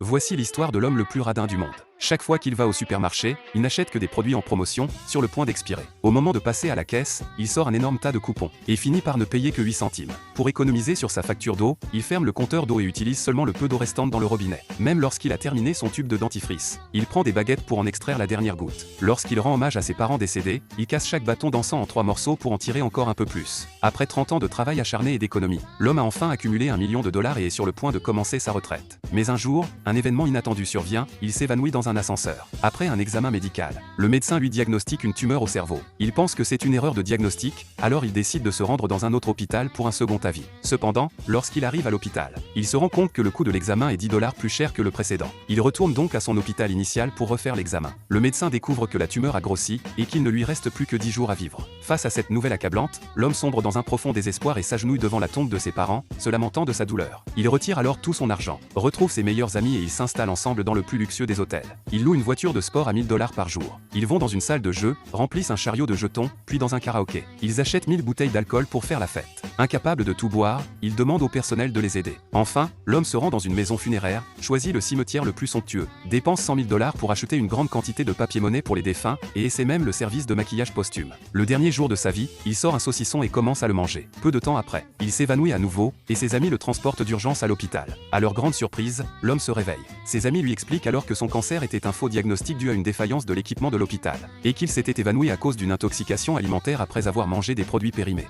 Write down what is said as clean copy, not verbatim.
Voici l'histoire de l'homme le plus radin du monde. Chaque fois qu'il va au supermarché, il n'achète que des produits en promotion, sur le point d'expirer. Au moment de passer à la caisse, il sort un énorme tas de coupons, et finit par ne payer que 8 centimes. Pour économiser sur sa facture d'eau, il ferme le compteur d'eau et utilise seulement le peu d'eau restante dans le robinet. Même lorsqu'il a terminé son tube de dentifrice, il prend des baguettes pour en extraire la dernière goutte. Lorsqu'il rend hommage à ses parents décédés, il casse chaque bâton d'encens en 3 morceaux pour en tirer encore un peu plus. Après 30 ans de travail acharné et d'économie, l'homme a enfin accumulé $1 million et est sur le point de commencer sa retraite. Mais un jour, un événement inattendu survient, il s'évanouit dans un ascenseur. Après un examen médical, le médecin lui diagnostique une tumeur au cerveau. Il pense que c'est une erreur de diagnostic, alors il décide de se rendre dans un autre hôpital pour un second avis. Cependant, lorsqu'il arrive à l'hôpital, il se rend compte que le coût de l'examen est $10 plus cher que le précédent. Il retourne donc à son hôpital initial pour refaire l'examen. Le médecin découvre que la tumeur a grossi et qu'il ne lui reste plus que 10 jours à vivre. Face à cette nouvelle accablante, l'homme sombre dans un profond désespoir et s'agenouille devant la tombe de ses parents, se lamentant de sa douleur. Il retire alors tout son argent, retrouve ses meilleurs amis et ils s'installent ensemble dans le plus luxueux des hôtels. Ils louent une voiture de sport à $1000 par jour. Ils vont dans une salle de jeu, remplissent un chariot de jetons, puis dans un karaoké. Ils achètent 1000 bouteilles d'alcool pour faire la fête. Incapable de tout boire, ils demandent au personnel de les aider. Enfin, l'homme se rend dans une maison funéraire, choisit le cimetière le plus somptueux, dépense $100 000 pour acheter une grande quantité de papier-monnaie pour les défunts, et essaie même le service de maquillage posthume. Le dernier jour de sa vie, il sort un saucisson et commence à le manger. Peu de temps après, il s'évanouit à nouveau, et ses amis le transportent d'urgence à l'hôpital. À leur grande surprise, l'homme se réveille. Ses amis lui expliquent alors que son cancer était un faux diagnostic dû à une défaillance de l'équipement de l'hôpital, et qu'il s'était évanoui à cause d'une intoxication alimentaire après avoir mangé des produits périmés.